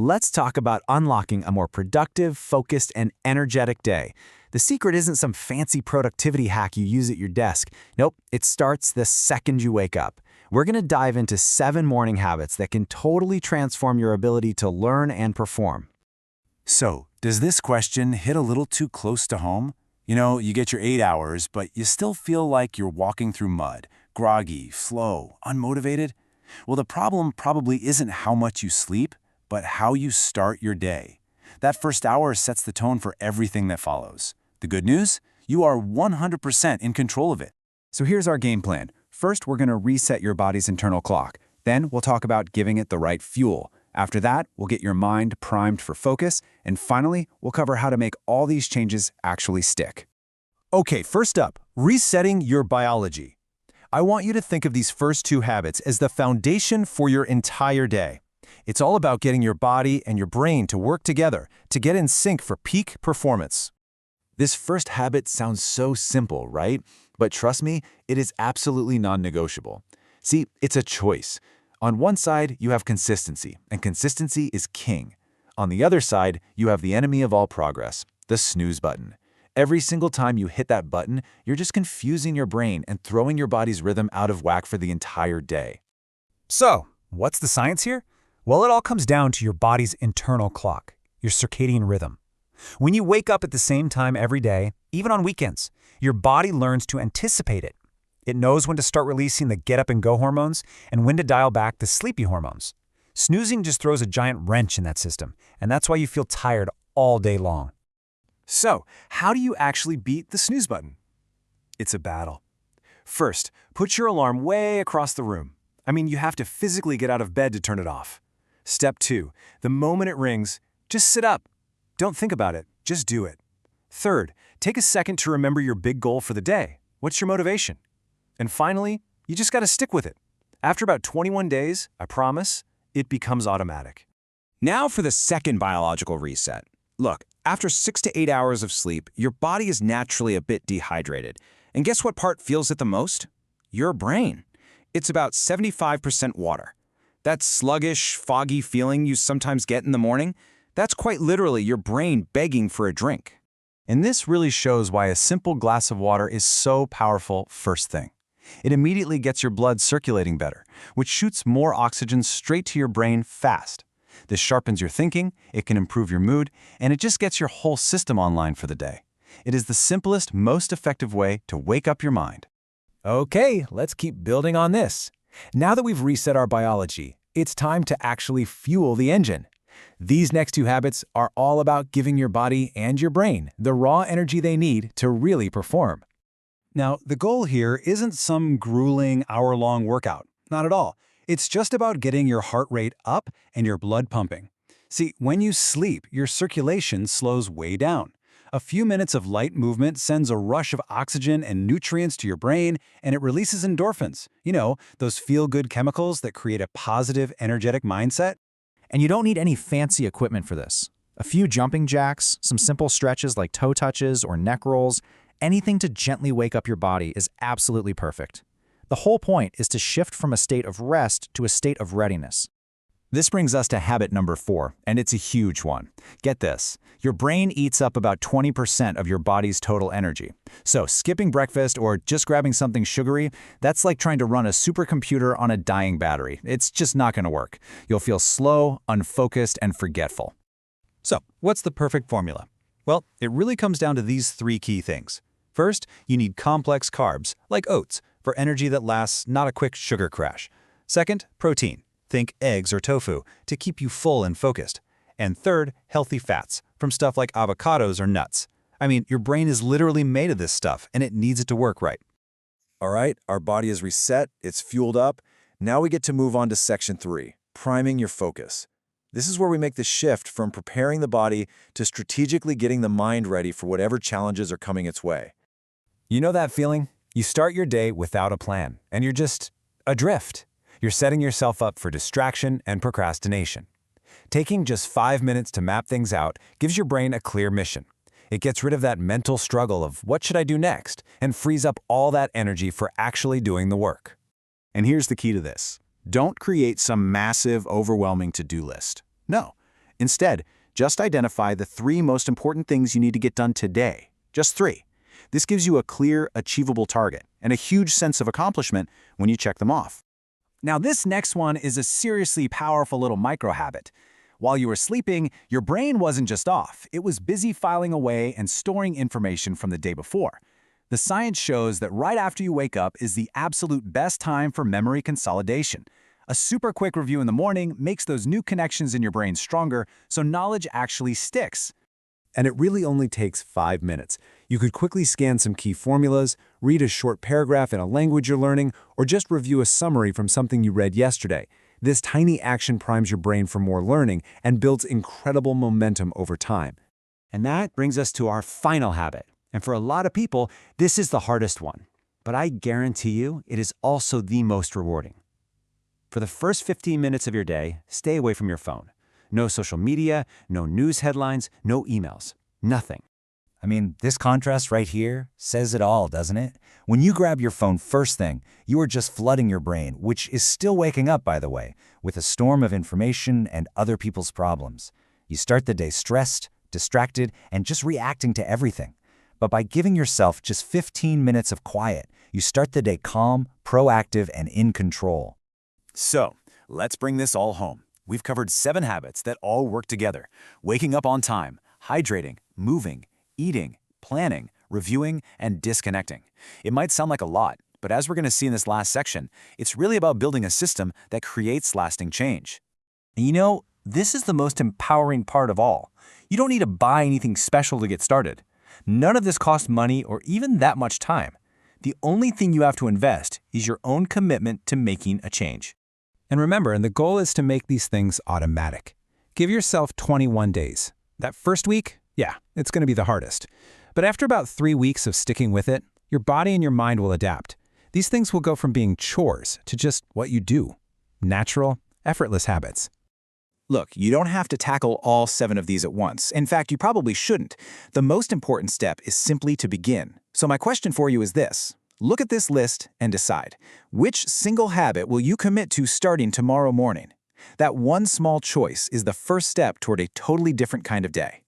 let's talk about unlocking a more productive, focused, and energetic day. The secret isn't some fancy productivity hack you use at your desk. Nope, it starts the second you wake up. We're going to dive into 7 morning habits that can totally transform your ability to learn and perform. So, does this question hit a little too close to home? You know, you get your 8 hours, but you still feel like you're walking through mud, groggy, slow, unmotivated? Well, the problem probably isn't how much you sleep, but how you start your day. That first hour sets the tone for everything that follows. The good news? You are 100% in control of it. So here's our game plan. First, we're going to reset your body's internal clock. Then we'll talk about giving it the right fuel. After that, we'll get your mind primed for focus. And finally, we'll cover how to make all these changes actually stick. Okay, first up, resetting your biology. I want you to think of these first 2 habits as the foundation for your entire day. It's all about getting your body and your brain to work together to get in sync for peak performance. This first habit sounds so simple, right? But trust me, it is absolutely non-negotiable. See, it's a choice. On one side, you have consistency, and consistency is king. On the other side, you have the enemy of all progress, the snooze button. Every single time you hit that button, you're just confusing your brain and throwing your body's rhythm out of whack for the entire day. So, what's the science here? Well, it all comes down to your body's internal clock, your circadian rhythm. When you wake up at the same time every day, even on weekends, your body learns to anticipate it. It knows when to start releasing the get-up-and-go hormones and when to dial back the sleepy hormones. Snoozing just throws a giant wrench in that system, and that's why you feel tired all day long. So, how do you actually beat the snooze button? It's a battle. First, put your alarm way across the room. I mean, you have to physically get out of bed to turn it off. Step 2, the moment it rings, just sit up. Don't think about it, just do it. Third, take a second to remember your big goal for the day. What's your motivation? And finally, you just got to stick with it. After about 21 days, I promise, it becomes automatic. Now for the second biological reset. Look, after 6 to 8 hours of sleep, your body is naturally a bit dehydrated. And guess what part feels it the most? Your brain. It's about 75% water. That sluggish, foggy feeling you sometimes get in the morning, that's quite literally your brain begging for a drink. And this really shows why a simple glass of water is so powerful first thing. It immediately gets your blood circulating better, which shoots more oxygen straight to your brain fast. This sharpens your thinking, it can improve your mood, and it just gets your whole system online for the day. It is the simplest, most effective way to wake up your mind. Okay, let's keep building on this. Now that we've reset our biology, it's time to actually fuel the engine. These next 2 habits are all about giving your body and your brain the raw energy they need to really perform. Now, the goal here isn't some grueling hour-long workout. Not at all. It's just about getting your heart rate up and your blood pumping. See, when you sleep, your circulation slows way down. A few minutes of light movement sends a rush of oxygen and nutrients to your brain, and it releases endorphins. You know, those feel-good chemicals that create a positive, energetic mindset. And you don't need any fancy equipment for this. A few jumping jacks, some simple stretches like toe touches or neck rolls, anything to gently wake up your body is absolutely perfect. The whole point is to shift from a state of rest to a state of readiness. This brings us to habit number 4, and it's a huge one. Get this, your brain eats up about 20% of your body's total energy. So skipping breakfast or just grabbing something sugary, that's like trying to run a supercomputer on a dying battery. It's just not going to work. You'll feel slow, unfocused, and forgetful. So, what's the perfect formula? Well, it really comes down to these 3 key things. First, you need complex carbs, like oats, for energy that lasts, not a quick sugar crash. Second, protein. Think eggs or tofu, to keep you full and focused. And third, healthy fats, from stuff like avocados or nuts. I mean, your brain is literally made of this stuff, and it needs it to work right. All right, our body is reset, it's fueled up. Now we get to move on to section 3, priming your focus. This is where we make the shift from preparing the body to strategically getting the mind ready for whatever challenges are coming its way. You know that feeling? You start your day without a plan, and you're just adrift. You're setting yourself up for distraction and procrastination. Taking just 5 minutes to map things out gives your brain a clear mission. It gets rid of that mental struggle of what should I do next and frees up all that energy for actually doing the work. And here's the key to this. Don't create some massive, overwhelming to-do list. No. Instead, just identify the 3 most important things you need to get done today. Just 3. This gives you a clear, achievable target and a huge sense of accomplishment when you check them off. Now this next one is a seriously powerful little micro-habit. While you were sleeping, your brain wasn't just off. It was busy filing away and storing information from the day before. The science shows that right after you wake up is the absolute best time for memory consolidation. A super quick review in the morning makes those new connections in your brain stronger, so knowledge actually sticks. And it really only takes 5 minutes. You could quickly scan some key formulas, read a short paragraph in a language you're learning, or just review a summary from something you read yesterday. This tiny action primes your brain for more learning and builds incredible momentum over time. And that brings us to our final habit. And for a lot of people, this is the hardest one. But I guarantee you, it is also the most rewarding. For the first 15 minutes of your day, stay away from your phone. No social media, no news headlines, no emails. Nothing. I mean, this contrast right here says it all, doesn't it? When you grab your phone first thing, you are just flooding your brain, which is still waking up, by the way, with a storm of information and other people's problems. You start the day stressed, distracted, and just reacting to everything. But by giving yourself just 15 minutes of quiet, you start the day calm, proactive, and in control. So, let's bring this all home. We've covered 7 habits that all work together. Waking up on time, hydrating, moving, eating, planning, reviewing, and disconnecting. It might sound like a lot, but as we're going to see in this last section, it's really about building a system that creates lasting change. And you know, this is the most empowering part of all. You don't need to buy anything special to get started. None of this costs money or even that much time. The only thing you have to invest is your own commitment to making a change. And remember, the goal is to make these things automatic. Give yourself 21 days. That first week, yeah, it's going to be the hardest. But after about 3 weeks of sticking with it, your body and your mind will adapt. These things will go from being chores to just what you do. Natural, effortless habits. Look, you don't have to tackle all 7 of these at once. In fact, you probably shouldn't. The most important step is simply to begin. So my question for you is this. Look at this list and decide, which single habit will you commit to starting tomorrow morning? That one small choice is the first step toward a totally different kind of day.